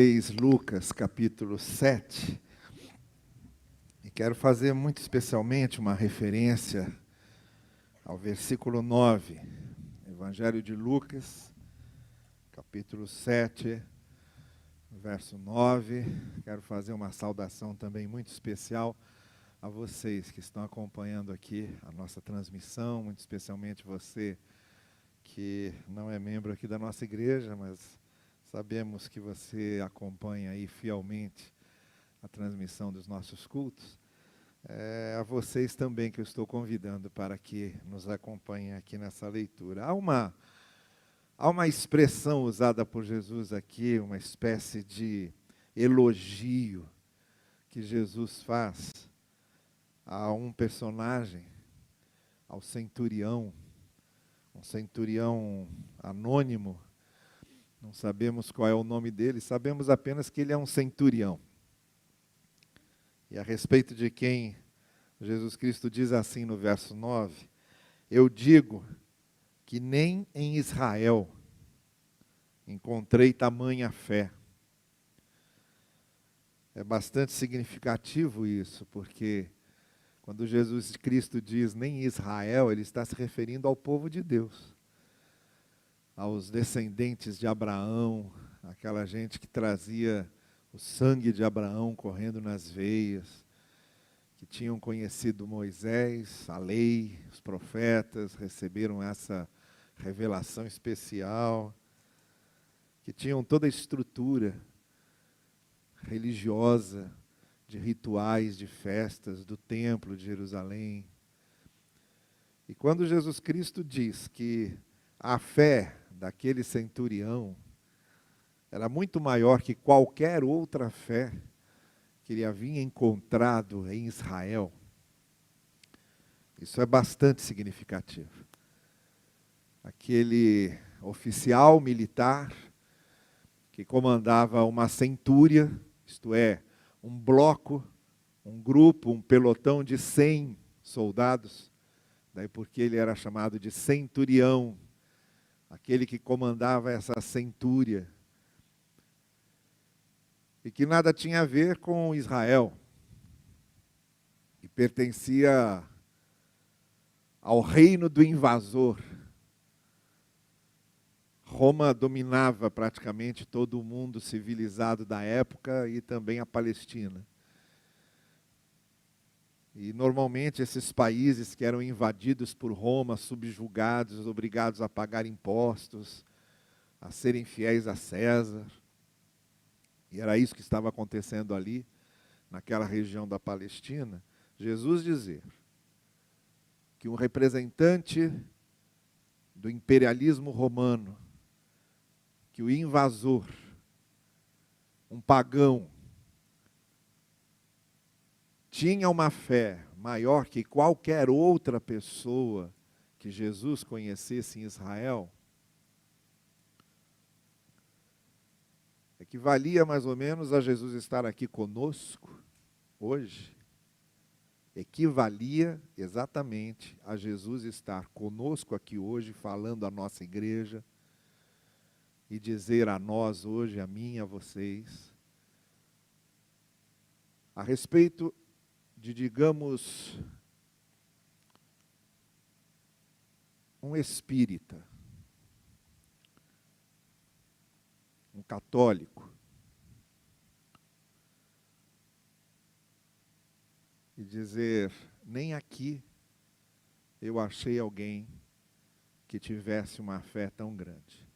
Lucas capítulo 7, e quero fazer muito especialmente uma referência ao versículo 9, Evangelho de Lucas, capítulo 7, verso 9. Quero fazer uma saudação também muito especial a vocês que estão acompanhando aqui a nossa transmissão, muito especialmente você que não é membro aqui da nossa igreja, mas sabemos que você acompanha aí fielmente a transmissão dos nossos cultos. A vocês também que eu estou convidando para que nos acompanhem aqui nessa leitura. Há uma expressão usada por Jesus aqui, uma espécie de elogio que Jesus faz a um personagem, ao centurião, um centurião anônimo. Não sabemos qual é o nome dele, sabemos apenas que ele é um centurião. E a respeito de quem Jesus Cristo diz assim no verso 9, eu digo que nem em Israel encontrei tamanha fé. É bastante significativo isso, porque quando Jesus Cristo diz nem Israel, ele está se referindo ao povo de Deus, aos descendentes de Abraão, aquela gente que trazia o sangue de Abraão correndo nas veias, que tinham conhecido Moisés, a lei, os profetas, receberam essa revelação especial, que tinham toda a estrutura religiosa, de rituais, de festas, do templo de Jerusalém. E quando Jesus Cristo diz que a fé daquele centurião era muito maior que qualquer outra fé que ele havia encontrado em Israel, isso é bastante significativo. Aquele oficial militar que comandava uma centúria, isto é, um bloco, um grupo, um pelotão de 100 soldados, daí porque ele era chamado de centurião, aquele que comandava essa centúria, e que nada tinha a ver com Israel, e pertencia ao reino do invasor. Roma dominava praticamente todo o mundo civilizado da época e também a Palestina. E normalmente esses países que eram invadidos por Roma, subjugados, obrigados a pagar impostos, a serem fiéis a César. E era isso que estava acontecendo ali, naquela região da Palestina. Jesus dizer que um representante do imperialismo romano, que o invasor, um pagão, tinha uma fé maior que qualquer outra pessoa que Jesus conhecesse em Israel, equivalia mais ou menos a Jesus estar aqui conosco hoje, equivalia exatamente a Jesus estar conosco aqui hoje, falando à nossa igreja, e dizer a nós hoje, a mim e a vocês, a respeito de, digamos, um espírita, um católico, e dizer, nem aqui eu achei alguém que tivesse uma fé tão grande.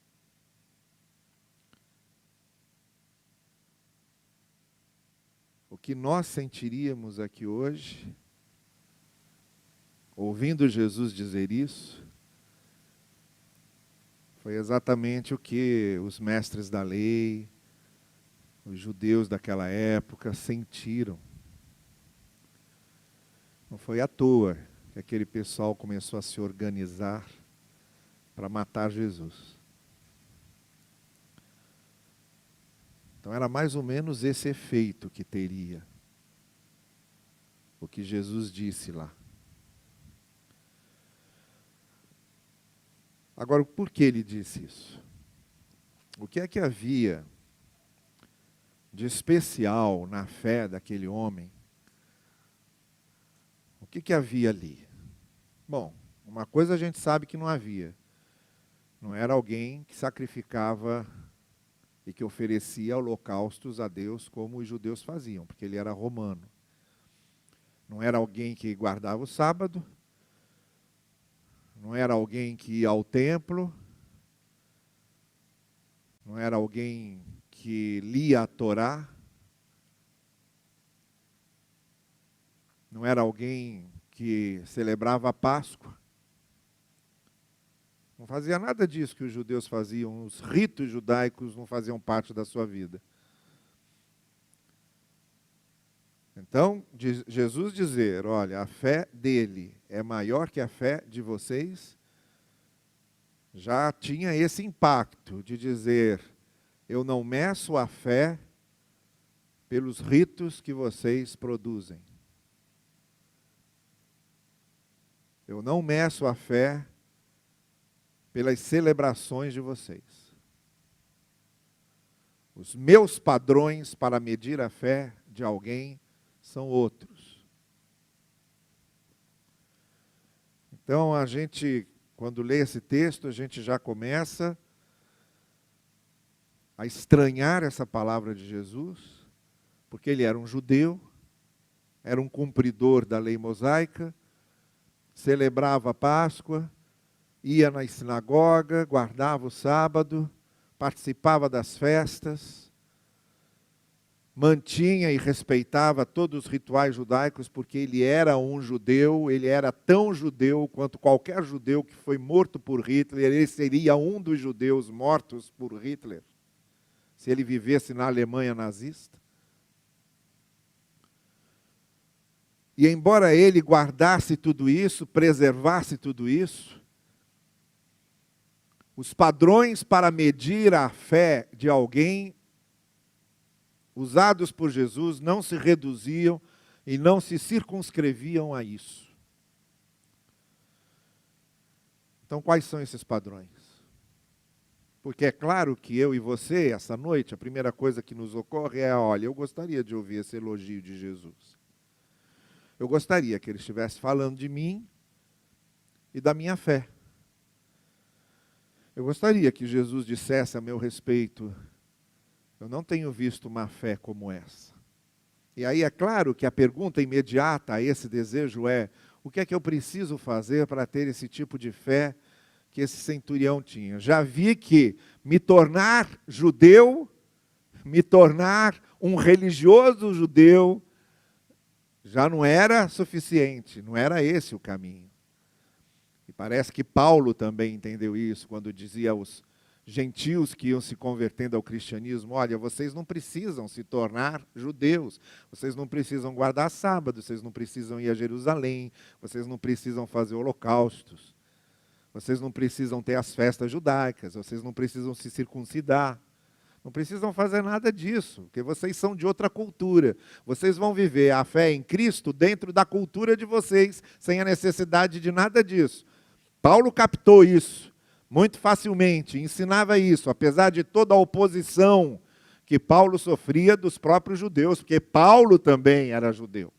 O que nós sentiríamos aqui hoje, ouvindo Jesus dizer isso, foi exatamente o que os mestres da lei, os judeus daquela época sentiram. Não foi à toa que aquele pessoal começou a se organizar para matar Jesus. Então era mais ou menos esse efeito que teria o que Jesus disse lá. Agora, por que ele disse isso? O que é que havia de especial na fé daquele homem, o que havia ali? Bom, uma coisa a gente sabe que não havia. Não era alguém que sacrificava e que oferecia holocaustos a Deus como os judeus faziam, porque ele era romano. Não era alguém que guardava o sábado, não era alguém que ia ao templo, não era alguém que lia a Torá, não era alguém que celebrava a Páscoa. Não fazia nada disso que os judeus faziam, os ritos judaicos não faziam parte da sua vida. Então, Jesus dizer, olha, a fé dele é maior que a fé de vocês, já tinha esse impacto de dizer, eu não meço a fé pelos ritos que vocês produzem. Eu não meço a fé pelas celebrações de vocês. Os meus padrões para medir a fé de alguém são outros. Então, a gente, quando lê esse texto, a gente já começa a estranhar essa palavra de Jesus, porque ele era um judeu, era um cumpridor da lei mosaica, celebrava a Páscoa, ia na sinagoga, guardava o sábado, participava das festas, mantinha e respeitava todos os rituais judaicos, porque ele era um judeu, ele era tão judeu quanto qualquer judeu que foi morto por Hitler, ele seria um dos judeus mortos por Hitler, se ele vivesse na Alemanha nazista. E embora ele guardasse tudo isso, preservasse tudo isso, os padrões para medir a fé de alguém usados por Jesus não se reduziam e não se circunscreviam a isso. Então, quais são esses padrões? Porque é claro que eu e você, essa noite, a primeira coisa que nos ocorre é, olha, eu gostaria de ouvir esse elogio de Jesus. Eu gostaria que ele estivesse falando de mim e da minha fé. Eu gostaria que Jesus dissesse a meu respeito, eu não tenho visto uma fé como essa. E aí é claro que a pergunta imediata a esse desejo é, o que é que eu preciso fazer para ter esse tipo de fé que esse centurião tinha? Já vi que me tornar judeu, me tornar um religioso judeu, já não era suficiente, não era esse o caminho. E parece que Paulo também entendeu isso, quando dizia aos gentios que iam se convertendo ao cristianismo, olha, vocês não precisam se tornar judeus, vocês não precisam guardar sábado, vocês não precisam ir a Jerusalém, vocês não precisam fazer holocaustos, vocês não precisam ter as festas judaicas, vocês não precisam se circuncidar. Não precisam fazer nada disso, porque vocês são de outra cultura. Vocês vão viver a fé em Cristo dentro da cultura de vocês, sem a necessidade de nada disso. Paulo captou isso muito facilmente, ensinava isso, apesar de toda a oposição que Paulo sofria dos próprios judeus, porque Paulo também era judeu.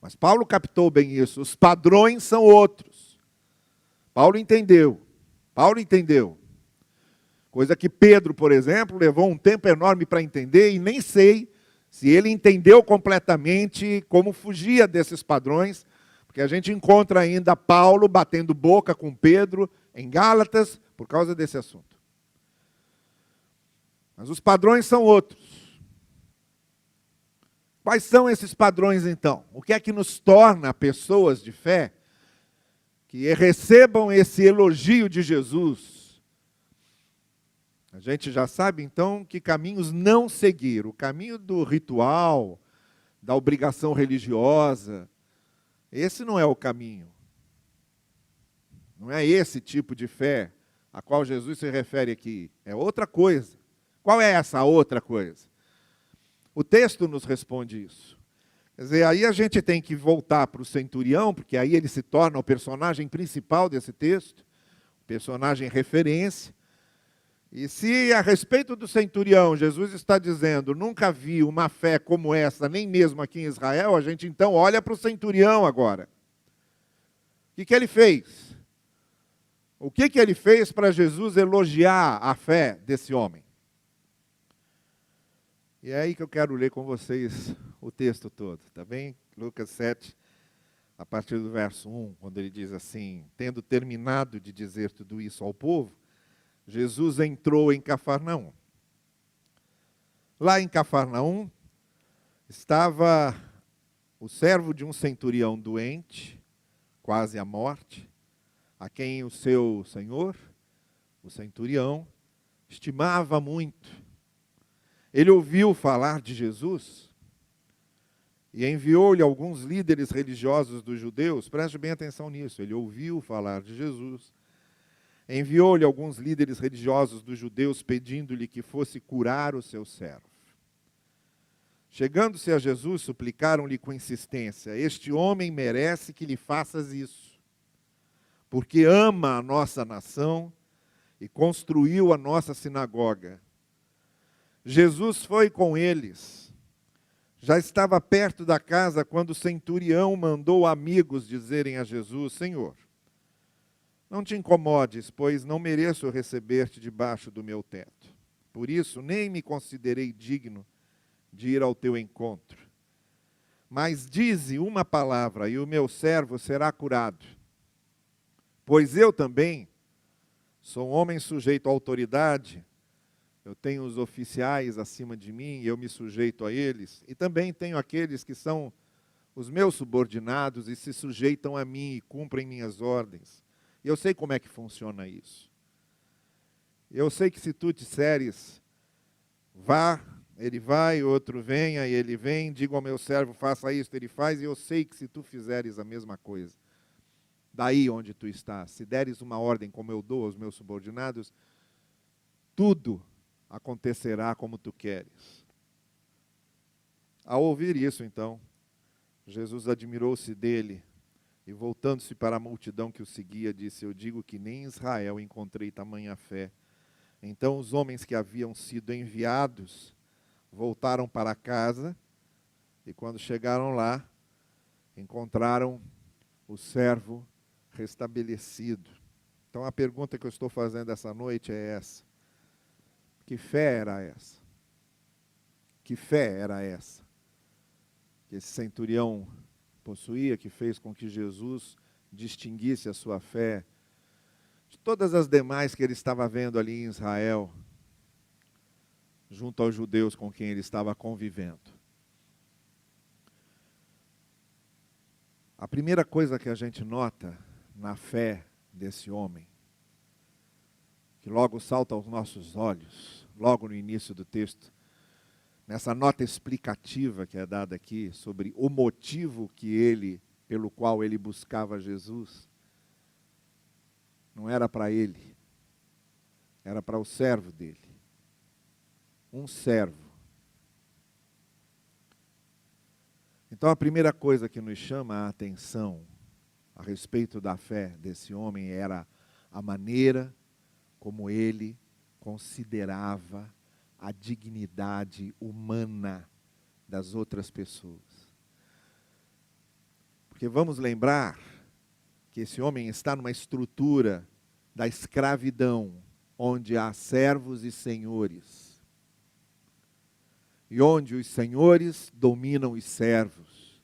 Mas Paulo captou bem isso, os padrões são outros. Paulo entendeu. Coisa que Pedro, por exemplo, levou um tempo enorme para entender e nem sei se ele entendeu completamente como fugia desses padrões, porque a gente encontra ainda Paulo batendo boca com Pedro em Gálatas por causa desse assunto. Mas os padrões são outros. Quais são esses padrões então? O que é que nos torna pessoas de fé que recebam esse elogio de Jesus? A gente já sabe, então, que caminhos não seguir. O caminho do ritual, da obrigação religiosa, esse não é o caminho. Não é esse tipo de fé a qual Jesus se refere aqui. É outra coisa. Qual é essa outra coisa? O texto nos responde isso. Quer dizer, aí a gente tem que voltar para o centurião, porque aí ele se torna o personagem principal desse texto, o personagem referência. E se a respeito do centurião, Jesus está dizendo, nunca vi uma fé como essa, nem mesmo aqui em Israel, a gente então olha para o centurião agora. O que ele fez? O que ele fez para Jesus elogiar a fé desse homem? E é aí que eu quero ler com vocês o texto todo, tá bem? Lucas 7, a partir do verso 1, quando ele diz assim, tendo terminado de dizer tudo isso ao povo, Jesus entrou em Cafarnaum. Lá em Cafarnaum estava o servo de um centurião doente, quase à morte, a quem o seu senhor, o centurião, estimava muito. Ele ouviu falar de Jesus e enviou-lhe alguns líderes religiosos dos judeus, preste bem atenção nisso, ele ouviu falar de Jesus, enviou-lhe alguns líderes religiosos dos judeus pedindo-lhe que fosse curar o seu servo. Chegando-se a Jesus, suplicaram-lhe com insistência, este homem merece que lhe faças isso, porque ama a nossa nação e construiu a nossa sinagoga. Jesus foi com eles. Já estava perto da casa quando o centurião mandou amigos dizerem a Jesus, Senhor, não te incomodes, pois não mereço receber-te debaixo do meu teto. Por isso, nem me considerei digno de ir ao teu encontro. Mas dize uma palavra e o meu servo será curado. Pois eu também sou um homem sujeito à autoridade, eu tenho os oficiais acima de mim e eu me sujeito a eles, e também tenho aqueles que são os meus subordinados e se sujeitam a mim e cumprem minhas ordens. E eu sei como é que funciona isso. Eu sei que se tu disseres, vá, ele vai, outro venha e ele vem, digo ao meu servo, faça isto, ele faz, e eu sei que se tu fizeres a mesma coisa, daí onde tu estás, se deres uma ordem como eu dou aos meus subordinados, tudo acontecerá como tu queres. Ao ouvir isso, então, Jesus admirou-se dele e, voltando-se para a multidão que o seguia, disse, eu digo que nem em Israel encontrei tamanha fé. Então os homens que haviam sido enviados voltaram para casa e, quando chegaram lá, encontraram o servo restabelecido. Então a pergunta que eu estou fazendo essa noite é essa. Que fé era essa? Que fé era essa? Que esse centurião possuía, que fez com que Jesus distinguisse a sua fé de todas as demais que ele estava vendo ali em Israel, junto aos judeus com quem ele estava convivendo. A primeira coisa que a gente nota na fé desse homem, que logo salta aos nossos olhos, logo no início do texto, nessa nota explicativa que é dada aqui sobre o motivo pelo qual ele buscava Jesus, não era para ele, era para o servo dele. Um servo. Então a primeira coisa que nos chama a atenção a respeito da fé desse homem era a maneira como ele considerava a dignidade humana das outras pessoas. Porque vamos lembrar que esse homem está numa estrutura da escravidão, onde há servos e senhores. E onde os senhores dominam os servos.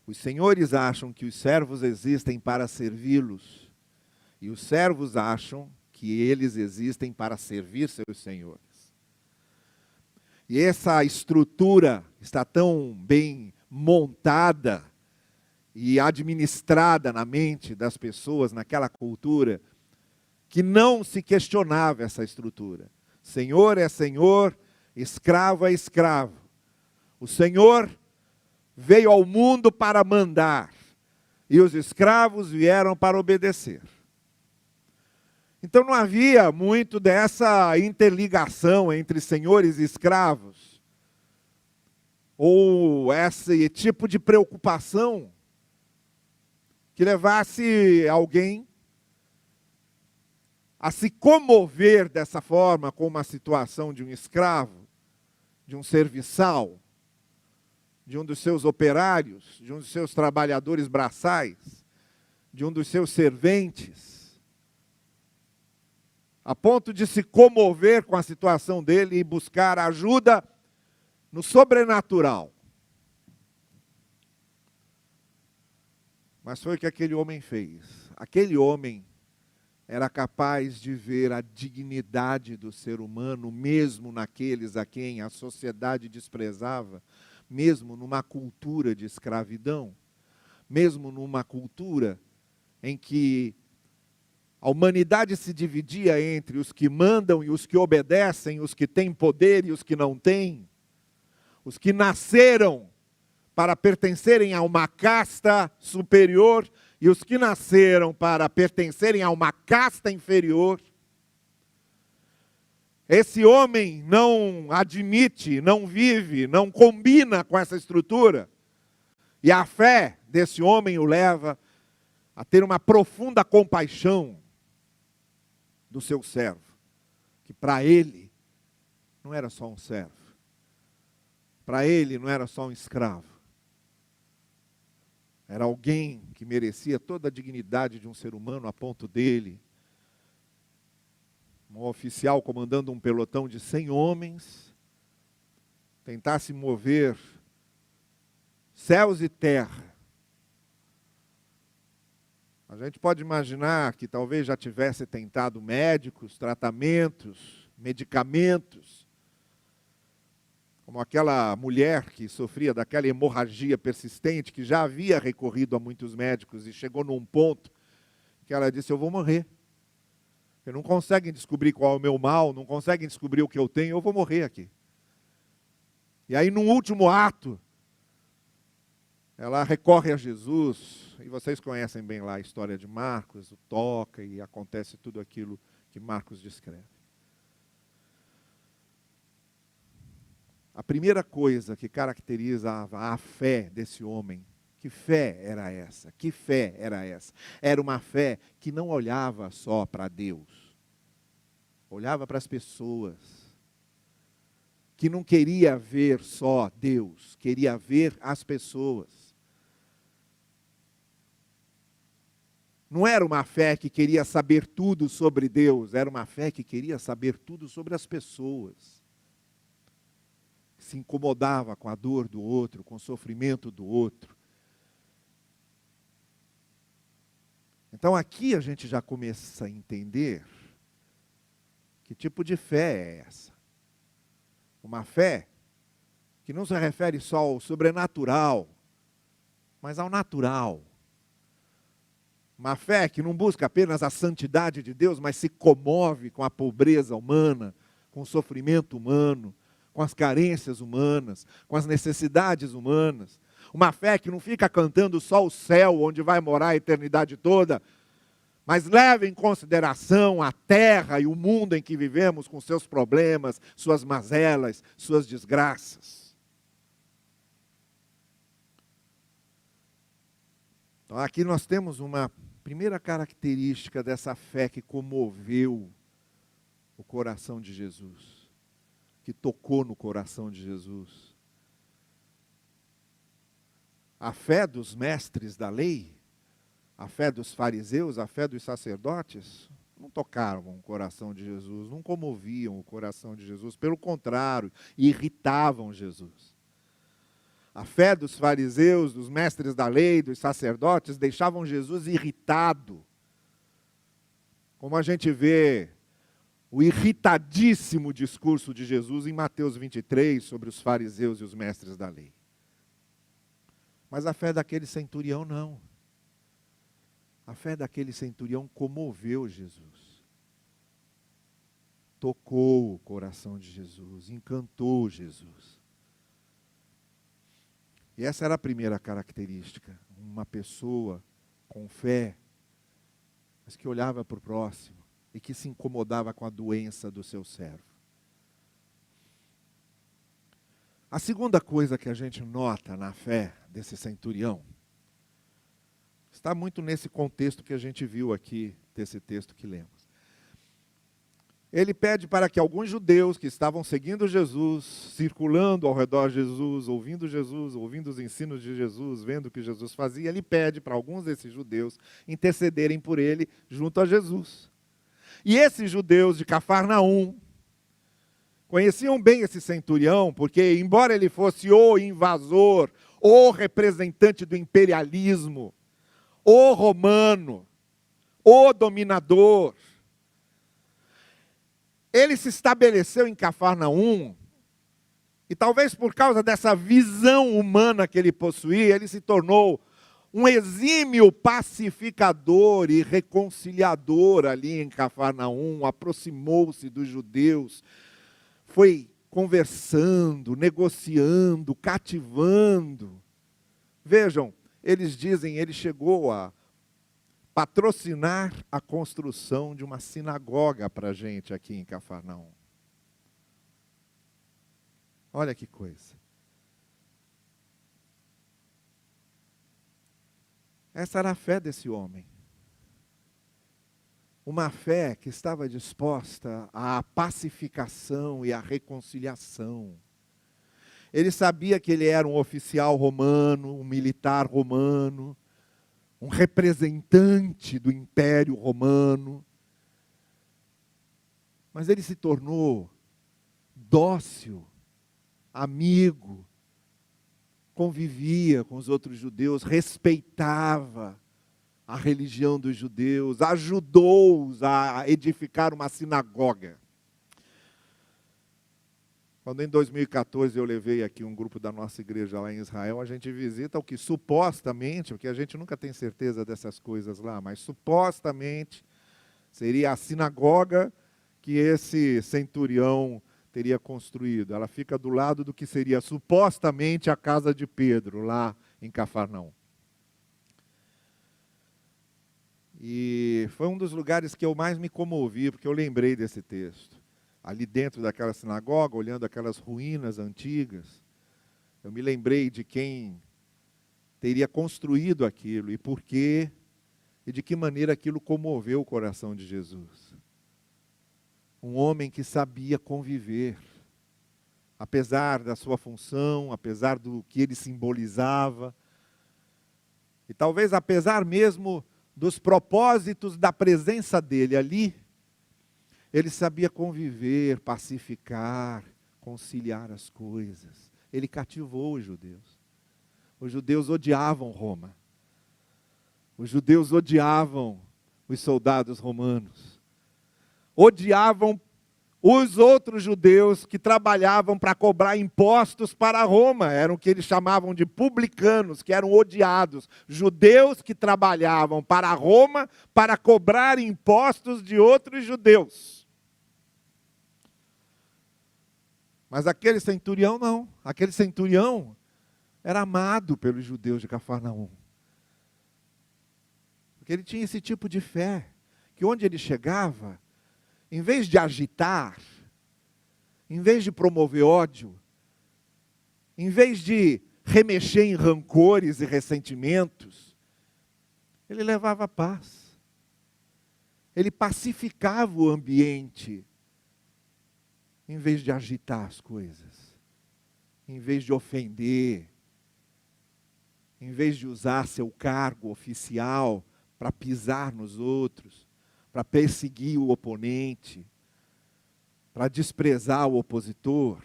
Os senhores acham que os servos existem para servi-los. E os servos acham que eles existem para servir seus senhores. E essa estrutura está tão bem montada e administrada na mente das pessoas, naquela cultura, que não se questionava essa estrutura. Senhor é senhor, escravo é escravo. O Senhor veio ao mundo para mandar, e os escravos vieram para obedecer. Então não havia muito dessa interligação entre senhores e escravos, ou esse tipo de preocupação que levasse alguém a se comover dessa forma com uma situação de um escravo, de um serviçal, de um dos seus operários, de um dos seus trabalhadores braçais, de um dos seus serventes, a ponto de se comover com a situação dele e buscar ajuda no sobrenatural. Mas foi o que aquele homem fez. Aquele homem era capaz de ver a dignidade do ser humano, mesmo naqueles a quem a sociedade desprezava, mesmo numa cultura de escravidão, mesmo numa cultura em que a humanidade se dividia entre os que mandam e os que obedecem, os que têm poder e os que não têm, os que nasceram para pertencerem a uma casta superior e os que nasceram para pertencerem a uma casta inferior. Esse homem não admite, não vive, não combina com essa estrutura. E a fé desse homem o leva a ter uma profunda compaixão do seu servo, que para ele não era só um servo, para ele não era só um escravo, era alguém que merecia toda a dignidade de um ser humano a ponto dele, um oficial comandando um pelotão de 100 homens, tentar se mover céus e terra. A gente pode imaginar que talvez já tivesse tentado médicos, tratamentos, medicamentos, como aquela mulher que sofria daquela hemorragia persistente, que já havia recorrido a muitos médicos e chegou num ponto que ela disse: eu vou morrer. Porque não conseguem descobrir qual é o meu mal, não conseguem descobrir o que eu tenho, eu vou morrer aqui. E aí, num último ato, ela recorre a Jesus, e vocês conhecem bem lá a história de Marcos, o toca e acontece tudo aquilo que Marcos descreve. A primeira coisa que caracterizava a fé desse homem, que fé era essa? Que fé era essa? Era uma fé que não olhava só para Deus, olhava para as pessoas, que não queria ver só Deus, queria ver as pessoas. Não era uma fé que queria saber tudo sobre Deus, era uma fé que queria saber tudo sobre as pessoas. Se incomodava com a dor do outro, com o sofrimento do outro. Então aqui a gente já começa a entender que tipo de fé é essa. Uma fé que não se refere só ao sobrenatural, mas ao natural. Uma fé que não busca apenas a santidade de Deus, mas se comove com a pobreza humana, com o sofrimento humano, com as carências humanas, com as necessidades humanas. Uma fé que não fica cantando só o céu, onde vai morar a eternidade toda, mas leva em consideração a terra e o mundo em que vivemos, com seus problemas, suas mazelas, suas desgraças. Então aqui nós temos uma primeira característica dessa fé que comoveu o coração de Jesus, que tocou no coração de Jesus. A fé dos mestres da lei, a fé dos fariseus, a fé dos sacerdotes, não tocaram o coração de Jesus, não comoviam o coração de Jesus, pelo contrário, irritavam Jesus. A fé dos fariseus, dos mestres da lei, dos sacerdotes, deixavam Jesus irritado. Como a gente vê o irritadíssimo discurso de Jesus em Mateus 23, sobre os fariseus e os mestres da lei. Mas a fé daquele centurião não. A fé daquele centurião comoveu Jesus. Tocou o coração de Jesus, encantou Jesus. E essa era a primeira característica. Uma pessoa com fé, mas que olhava para o próximo e que se incomodava com a doença do seu servo. A segunda coisa que a gente nota na fé desse centurião está muito nesse contexto que a gente viu aqui, desse texto que lemos. ele pede para que alguns judeus que estavam seguindo Jesus, circulando ao redor de Jesus, ouvindo os ensinos de Jesus, vendo o que Jesus fazia, ele pede para alguns desses judeus intercederem por ele junto a Jesus. E esses judeus de Cafarnaum conheciam bem esse centurião, porque embora ele fosse o invasor, o representante do imperialismo, o romano, o dominador, ele se estabeleceu em Cafarnaum, e talvez por causa dessa visão humana que ele possuía, ele se tornou um exímio pacificador e reconciliador ali em Cafarnaum, aproximou-se dos judeus, foi conversando, negociando, cativando. Vejam, eles dizem, ele chegou a patrocinar a construção de uma sinagoga para a gente aqui em Cafarnaum. Olha que coisa. Essa era a fé desse homem. Uma fé que estava disposta à pacificação e à reconciliação. Ele sabia que ele era um oficial romano, um militar romano, um representante do Império Romano, mas ele se tornou dócil, amigo, convivia com os outros judeus, respeitava a religião dos judeus, ajudou-os a edificar uma sinagoga. Quando em 2014 eu levei aqui um grupo da nossa igreja lá em Israel, a gente visita o que supostamente, porque a gente nunca tem certeza dessas coisas lá, mas supostamente seria a sinagoga que esse centurião teria construído. Ela fica do lado do que seria supostamente a casa de Pedro, lá em Cafarnaum. E foi um dos lugares que eu mais me comovi, porque eu lembrei desse texto. Ali dentro daquela sinagoga, olhando aquelas ruínas antigas, eu me lembrei de quem teria construído aquilo e por quê, e de que maneira aquilo comoveu o coração de Jesus. Um homem que sabia conviver, apesar da sua função, apesar do que ele simbolizava, e talvez apesar mesmo dos propósitos da presença dele ali, ele sabia conviver, pacificar, conciliar as coisas. Ele cativou os judeus. Os judeus odiavam Roma. Os judeus odiavam os soldados romanos. Odiavam os outros judeus que trabalhavam para cobrar impostos para Roma. Eram o que eles chamavam de publicanos, que eram odiados. Judeus que trabalhavam para Roma para cobrar impostos de outros judeus. Mas aquele centurião não. Aquele centurião era amado pelos judeus de Cafarnaum. Porque ele tinha esse tipo de fé, que onde ele chegava, em vez de agitar, em vez de promover ódio, em vez de remexer em rancores e ressentimentos, ele levava paz. Ele pacificava o ambiente, em vez de agitar as coisas, em vez de ofender, em vez de usar seu cargo oficial para pisar nos outros, para perseguir o oponente, para desprezar o opositor,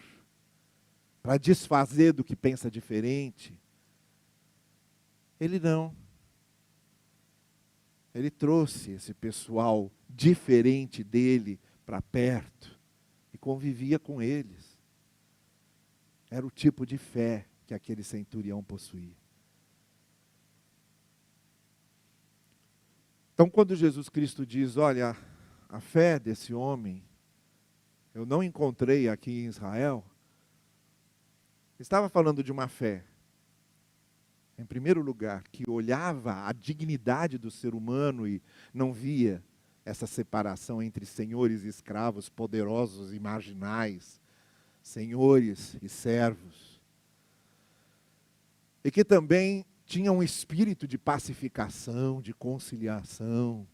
para desfazer do que pensa diferente. Ele não. Ele trouxe esse pessoal diferente dele para perto e convivia com eles. Era o tipo de fé que aquele centurião possuía. Então, quando Jesus Cristo diz, olha, a fé desse homem, eu não encontrei aqui em Israel, estava falando de uma fé, em primeiro lugar, que olhava a dignidade do ser humano e não via essa separação entre senhores e escravos, poderosos e marginais, senhores e servos. E que também tinha um espírito de pacificação, de conciliação,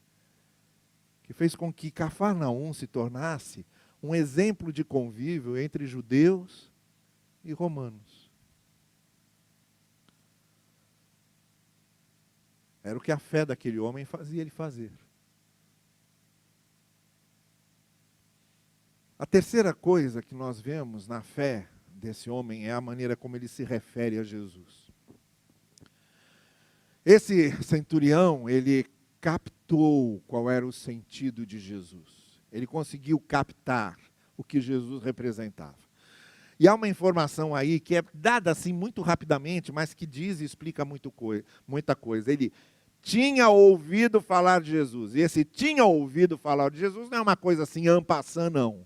que fez com que Cafarnaum se tornasse um exemplo de convívio entre judeus e romanos. Era o que a fé daquele homem fazia ele fazer. A terceira coisa que nós vemos na fé desse homem é a maneira como ele se refere a Jesus. Esse centurião, ele captou qual era o sentido de Jesus. Ele conseguiu captar o que Jesus representava. E há uma informação aí que é dada assim muito rapidamente, mas que diz e explica muita coisa. Ele tinha ouvido falar de Jesus. E esse tinha ouvido falar de Jesus não é uma coisa assim en passant, não.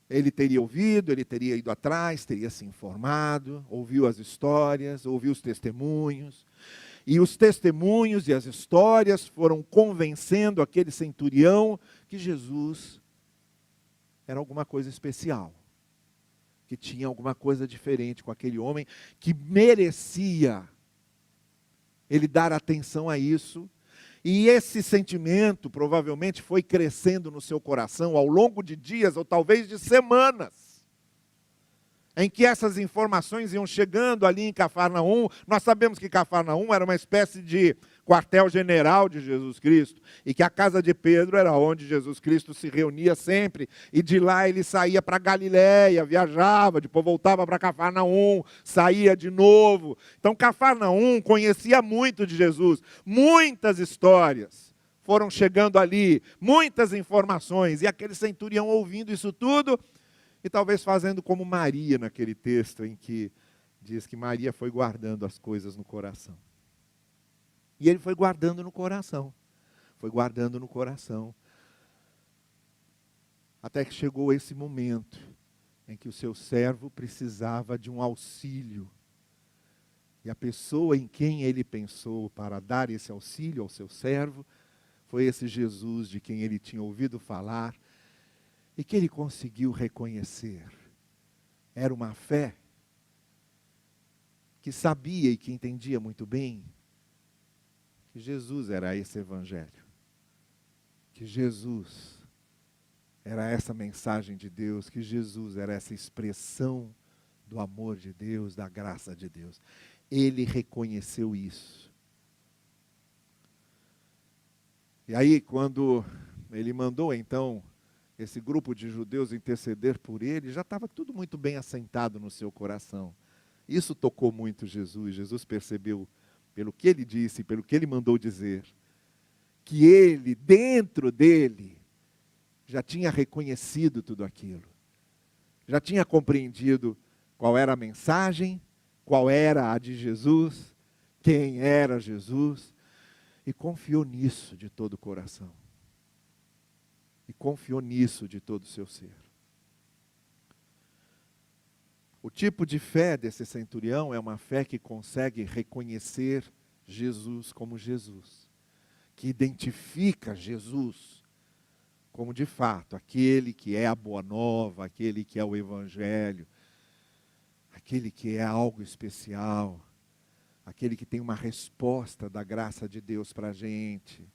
Ele teria ouvido, ele teria ido atrás, teria se informado, ouviu as histórias, ouviu os testemunhos. E os testemunhos e as histórias foram convencendo aquele centurião que Jesus era alguma coisa especial. Que tinha alguma coisa diferente com aquele homem, que merecia ele dar atenção a isso. E esse sentimento provavelmente foi crescendo no seu coração ao longo de dias ou talvez de semanas, em que essas informações iam chegando ali em Cafarnaum. Nós sabemos que Cafarnaum era uma espécie de quartel-general de Jesus Cristo, e que a casa de Pedro era onde Jesus Cristo se reunia sempre, e de lá ele saía para Galiléia, viajava, depois voltava para Cafarnaum, saía de novo. Então Cafarnaum conhecia muito de Jesus, muitas histórias foram chegando ali, muitas informações, e aquele centurião ouvindo isso tudo, e talvez fazendo como Maria naquele texto em que diz que Maria foi guardando as coisas no coração. E ele foi guardando no coração, até que chegou esse momento em que o seu servo precisava de um auxílio. E a pessoa em quem ele pensou para dar esse auxílio ao seu servo foi esse Jesus de quem ele tinha ouvido falar e que ele conseguiu reconhecer. Era uma fé que sabia e que entendia muito bem que Jesus era esse evangelho, que Jesus era essa mensagem de Deus, que Jesus era essa expressão do amor de Deus, da graça de Deus. Ele reconheceu isso. E aí, quando ele mandou então esse grupo de judeus interceder por ele, já estava tudo muito bem assentado no seu coração. Isso tocou muito Jesus. Jesus percebeu, pelo que ele disse, pelo que ele mandou dizer, que ele, dentro dele, já tinha reconhecido tudo aquilo. Já tinha compreendido qual era a mensagem, qual era a de Jesus, quem era Jesus, e confiou nisso de todo o coração. E confiou nisso de todo o seu ser. O tipo de fé desse centurião é uma fé que consegue reconhecer Jesus como Jesus, que identifica Jesus como de fato aquele que é a boa nova, aquele que é o evangelho, aquele que é algo especial, aquele que tem uma resposta da graça de Deus para a gente,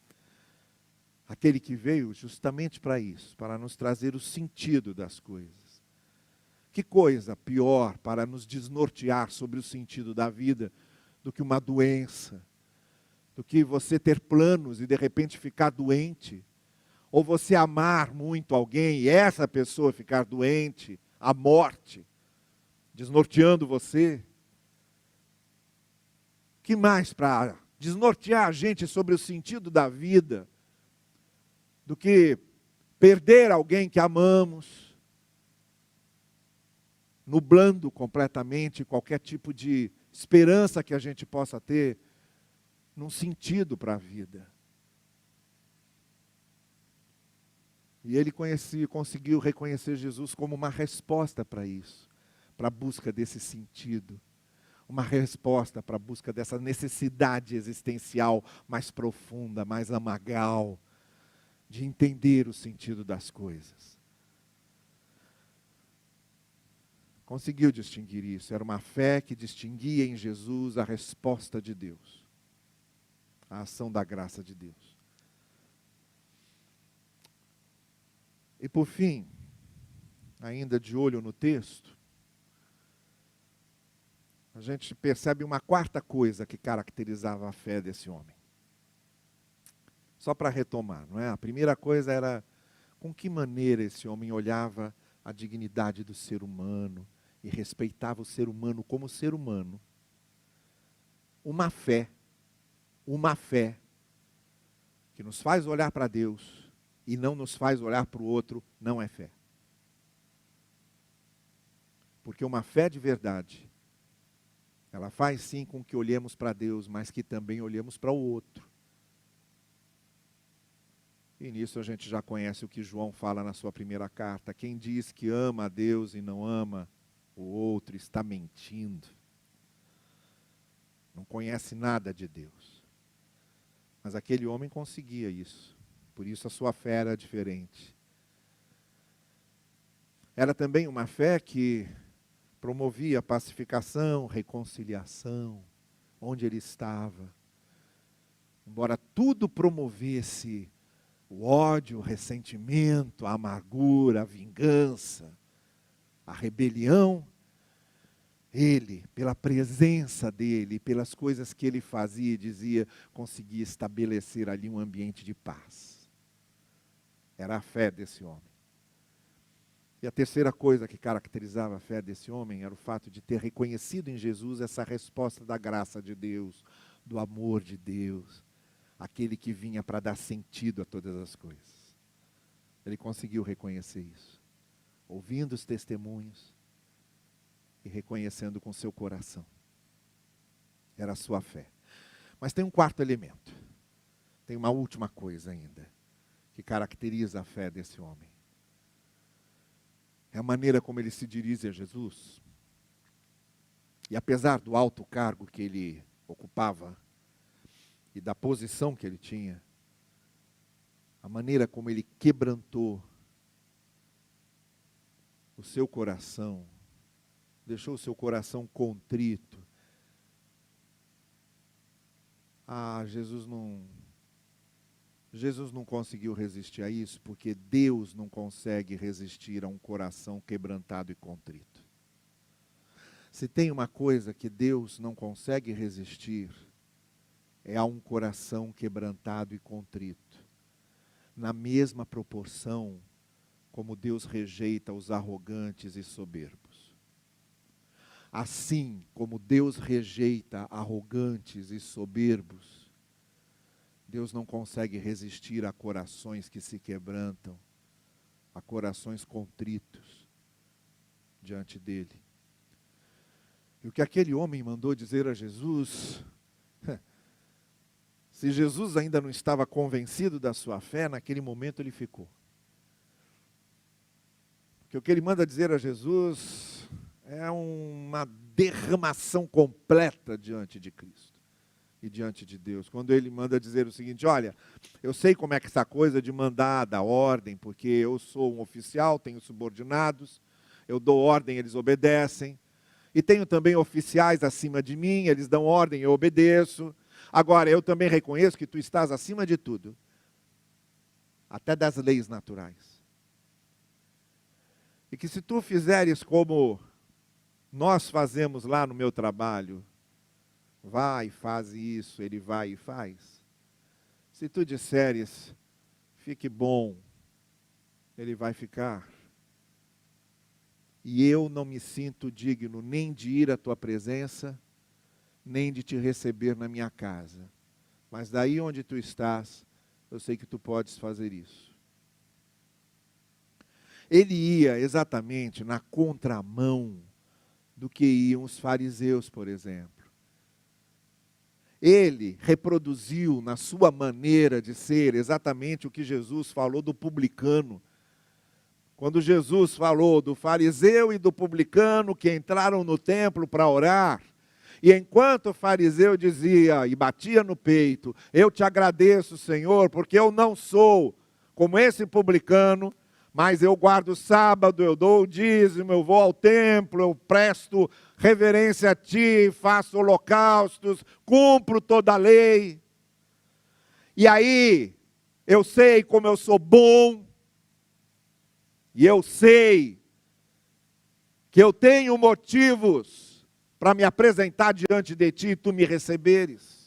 aquele que veio justamente para isso, para nos trazer o sentido das coisas. Que coisa pior para nos desnortear sobre o sentido da vida do que uma doença, do que você ter planos e de repente ficar doente, ou você amar muito alguém e essa pessoa ficar doente, a morte, desnorteando você. Que mais para desnortear a gente sobre o sentido da vida do que perder alguém que amamos, nublando completamente qualquer tipo de esperança que a gente possa ter num sentido para a vida. E ele conseguiu reconhecer Jesus como uma resposta para isso, para a busca desse sentido, uma resposta para a busca dessa necessidade existencial mais profunda, mais amagal, de entender o sentido das coisas. Conseguiu distinguir isso. Era uma fé que distinguia em Jesus a resposta de Deus, a ação da graça de Deus. E por fim, ainda de olho no texto, a gente percebe uma quarta coisa que caracterizava a fé desse homem. Só para retomar, não é? A primeira coisa era com que maneira esse homem olhava a dignidade do ser humano e respeitava o ser humano como ser humano. Uma fé que nos faz olhar para Deus e não nos faz olhar para o outro, não é fé. Porque uma fé de verdade, ela faz sim com que olhemos para Deus, mas que também olhemos para o outro. E nisso a gente já conhece o que João fala na sua primeira carta. Quem diz que ama a Deus e não ama o outro está mentindo. Não conhece nada de Deus. Mas aquele homem conseguia isso. Por isso a sua fé era diferente. Era também uma fé que promovia pacificação, reconciliação, onde ele estava. Embora tudo promovesse o ódio, o ressentimento, a amargura, a vingança, a rebelião, ele, pela presença dele, pelas coisas que ele fazia e dizia, conseguia estabelecer ali um ambiente de paz. Era a fé desse homem. E a terceira coisa que caracterizava a fé desse homem era o fato de ter reconhecido em Jesus essa resposta da graça de Deus, do amor de Deus, aquele que vinha para dar sentido a todas as coisas. Ele conseguiu reconhecer isso, ouvindo os testemunhos e reconhecendo com seu coração. Era a sua fé. Mas tem um quarto elemento, tem uma última coisa ainda, que caracteriza a fé desse homem. É a maneira como ele se dirige a Jesus. E apesar do alto cargo que ele ocupava, e da posição que ele tinha, a maneira como ele quebrantou o seu coração, deixou o seu coração contrito. Jesus não conseguiu resistir a isso, porque Deus não consegue resistir a um coração quebrantado e contrito. Se tem uma coisa que Deus não consegue resistir, é a um coração quebrantado e contrito. Na mesma proporção como Deus rejeita os arrogantes e soberbos. Assim como Deus rejeita arrogantes e soberbos, Deus não consegue resistir a corações que se quebrantam, a corações contritos diante dele. E o que aquele homem mandou dizer a Jesus, se Jesus ainda não estava convencido da sua fé, naquele momento ele ficou. Porque o que ele manda dizer a Jesus é uma derramação completa diante de Cristo e diante de Deus. Quando ele manda dizer o seguinte, olha, eu sei como é que essa coisa de mandar, dar ordem, porque eu sou um oficial, tenho subordinados, eu dou ordem, eles obedecem, e tenho também oficiais acima de mim, eles dão ordem, eu obedeço. Agora, eu também reconheço que tu estás acima de tudo, até das leis naturais. E que se tu fizeres como nós fazemos lá no meu trabalho, vai, faz isso, ele vai e faz. Se tu disseres, fique bom, ele vai ficar. E eu não me sinto digno nem de ir à tua presença, nem de te receber na minha casa. Mas daí onde tu estás, eu sei que tu podes fazer isso. Ele ia exatamente na contramão do que iam os fariseus, por exemplo. Ele reproduziu na sua maneira de ser exatamente o que Jesus falou do publicano. Quando Jesus falou do fariseu e do publicano que entraram no templo para orar, e enquanto o fariseu dizia e batia no peito, eu te agradeço, Senhor, porque eu não sou como esse publicano, mas eu guardo o sábado, eu dou o dízimo, eu vou ao templo, eu presto reverência a ti, faço holocaustos, cumpro toda a lei. E aí, eu sei como eu sou bom. e eu sei que eu tenho motivos para me apresentar diante de ti e tu me receberes.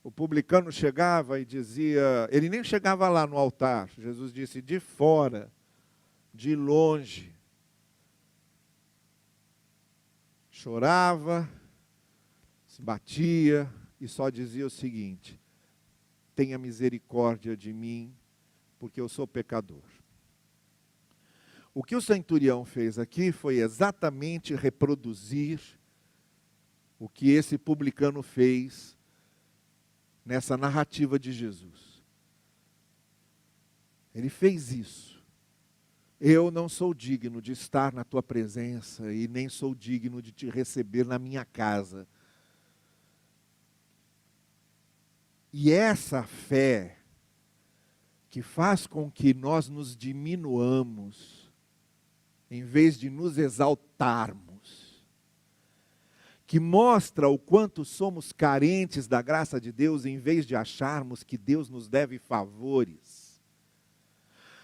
O publicano chegava e dizia, ele nem chegava lá no altar, Jesus disse, de fora, de longe. Chorava, se batia e só dizia o seguinte, tenha misericórdia de mim, porque eu sou pecador. O que o centurião fez aqui foi exatamente reproduzir o que esse publicano fez nessa narrativa de Jesus. Ele fez isso. Eu não sou digno de estar na tua presença e nem sou digno de te receber na minha casa. E essa fé que faz com que nós nos diminuamos, em vez de nos exaltarmos, que mostra o quanto somos carentes da graça de Deus, em vez de acharmos que Deus nos deve favores,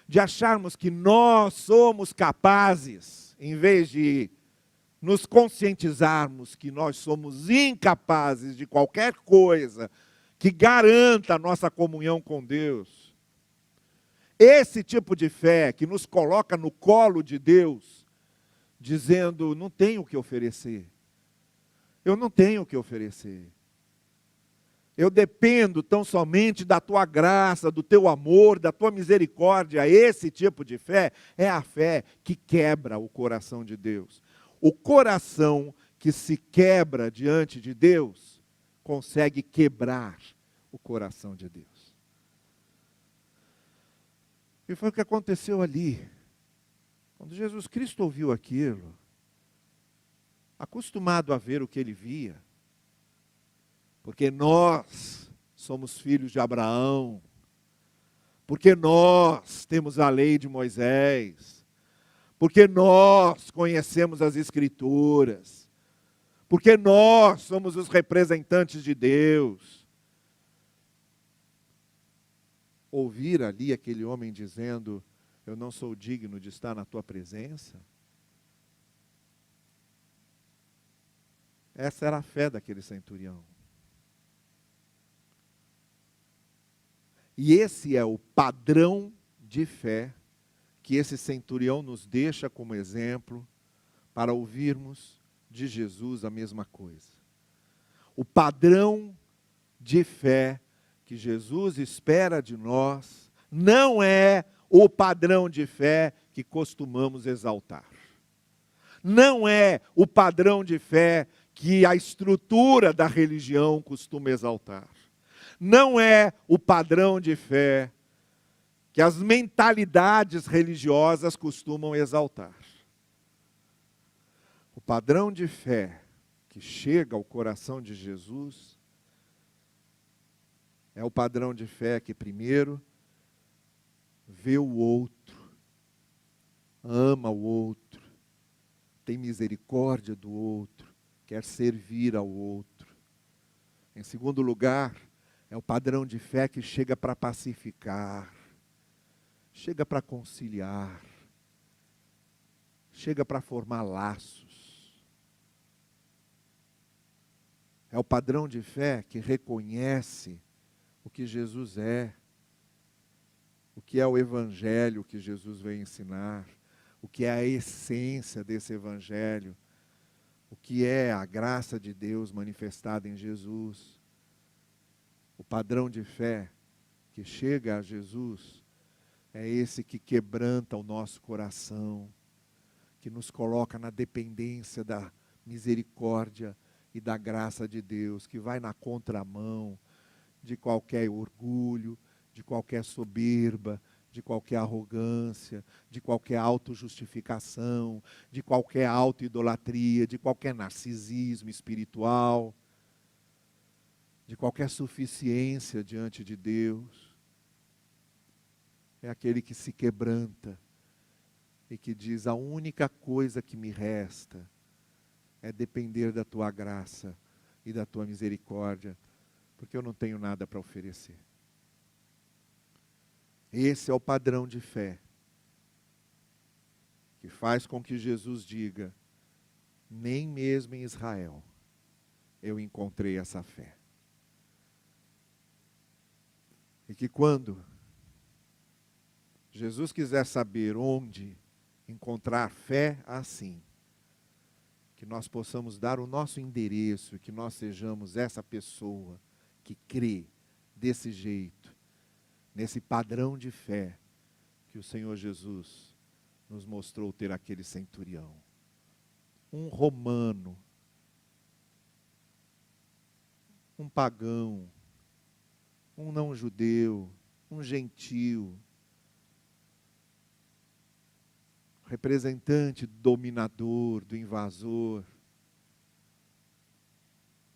de acharmos que nós somos capazes, em vez de nos conscientizarmos que nós somos incapazes de qualquer coisa que garanta a nossa comunhão com Deus. Esse tipo de fé que nos coloca no colo de Deus, dizendo, não tenho o que oferecer. Eu não tenho o que oferecer. Eu dependo tão somente da tua graça, do teu amor, da tua misericórdia. Esse tipo de fé é a fé que quebra o coração de Deus. O coração que se quebra diante de Deus, consegue quebrar o coração de Deus. E foi o que aconteceu ali. Quando Jesus Cristo ouviu aquilo, acostumado a ver o que ele via, porque nós somos filhos de Abraão, porque nós temos a lei de Moisés, porque nós conhecemos as Escrituras, porque nós somos os representantes de Deus. Ouvir ali aquele homem dizendo, eu não sou digno de estar na tua presença. Essa era a fé daquele centurião. E esse é o padrão de fé que esse centurião nos deixa como exemplo para ouvirmos de Jesus a mesma coisa. O padrão de fé que Jesus espera de nós não é o padrão de fé que costumamos exaltar. Não é o padrão de fé que a estrutura da religião costuma exaltar. Não é o padrão de fé que as mentalidades religiosas costumam exaltar. O padrão de fé que chega ao coração de Jesus é o padrão de fé que primeiro vê o outro, ama o outro, tem misericórdia do outro, quer servir ao outro. Em segundo lugar, é o padrão de fé que chega para pacificar, chega para conciliar, chega para formar laços. É o padrão de fé que reconhece o que Jesus é, o que é o Evangelho que Jesus veio ensinar, o que é a essência desse Evangelho, o que é a graça de Deus manifestada em Jesus. O padrão de fé que chega a Jesus é esse que quebranta o nosso coração, que nos coloca na dependência da misericórdia e da graça de Deus, que vai na contramão de qualquer orgulho, de qualquer soberba, de qualquer arrogância, de qualquer autojustificação, de qualquer autoidolatria, de qualquer narcisismo espiritual, de qualquer suficiência diante de Deus. É aquele que se quebranta e que diz, a única coisa que me resta é depender da tua graça e da tua misericórdia, porque eu não tenho nada para oferecer. Esse é o padrão de fé que faz com que Jesus diga: nem mesmo em Israel eu encontrei essa fé. E que quando Jesus quiser saber onde encontrar fé assim, que nós possamos dar o nosso endereço, que nós sejamos essa pessoa que crê desse jeito, nesse padrão de fé que o Senhor Jesus nos mostrou ter aquele centurião. Um romano, um pagão, um não-judeu, um gentil, representante do dominador, do invasor,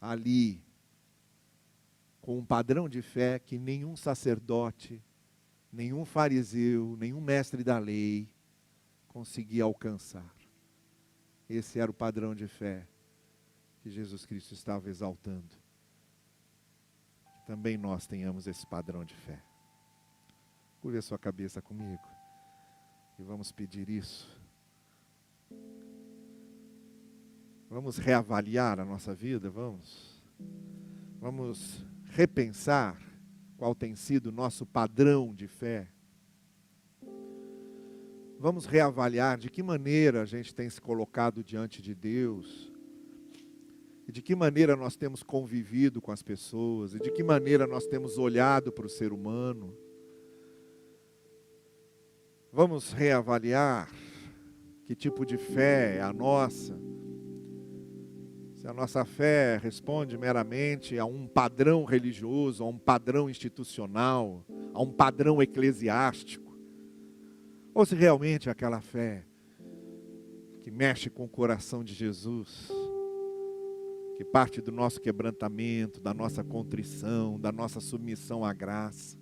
ali, com um padrão de fé que nenhum sacerdote, nenhum fariseu, nenhum mestre da lei conseguia alcançar. Esse era o padrão de fé que Jesus Cristo estava exaltando. Que também nós tenhamos esse padrão de fé. Curve a sua cabeça comigo e vamos pedir isso. Vamos reavaliar a nossa vida, vamos repensar qual tem sido o nosso padrão de fé. Vamos reavaliar de que maneira a gente tem se colocado diante de Deus, e de que maneira nós temos convivido com as pessoas, e de que maneira nós temos olhado para o ser humano. Vamos reavaliar que tipo de fé é a nossa. Se a nossa fé responde meramente a um padrão religioso, a um padrão institucional, a um padrão eclesiástico, ou se realmente é aquela fé que mexe com o coração de Jesus, que parte do nosso quebrantamento, da nossa contrição, da nossa submissão à graça,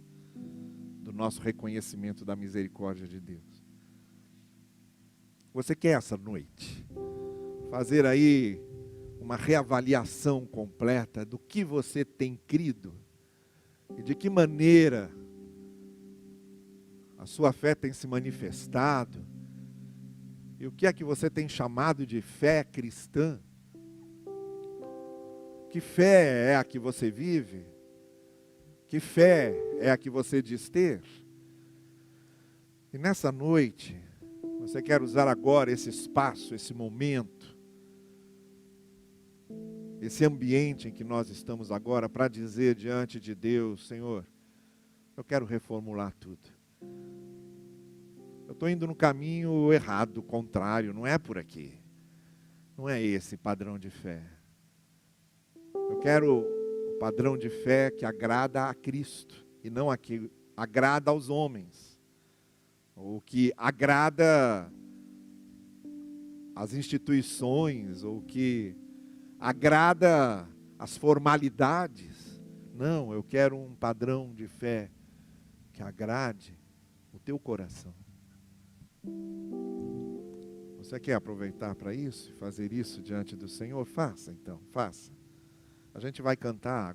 do nosso reconhecimento da misericórdia de Deus. Você quer essa noite fazer aí uma reavaliação completa do que você tem crido e de que maneira a sua fé tem se manifestado e o que é que você tem chamado de fé cristã? Que fé é a que você vive? Que fé é a que você diz ter? E nessa noite, você quer usar agora esse espaço, esse momento, esse ambiente em que nós estamos agora para dizer diante de Deus: Senhor, eu quero reformular tudo. Eu estou indo no caminho errado, contrário, não é por aqui. Não é esse padrão de fé. Eu quero o padrão de fé que agrada a Cristo e não a que agrada aos homens, ou que agrada às instituições, ou que agrada às formalidades. Não, eu quero um padrão de fé que agrade o teu coração. Você quer aproveitar para isso, fazer isso diante do Senhor? Faça então, faça. A gente vai cantar agora.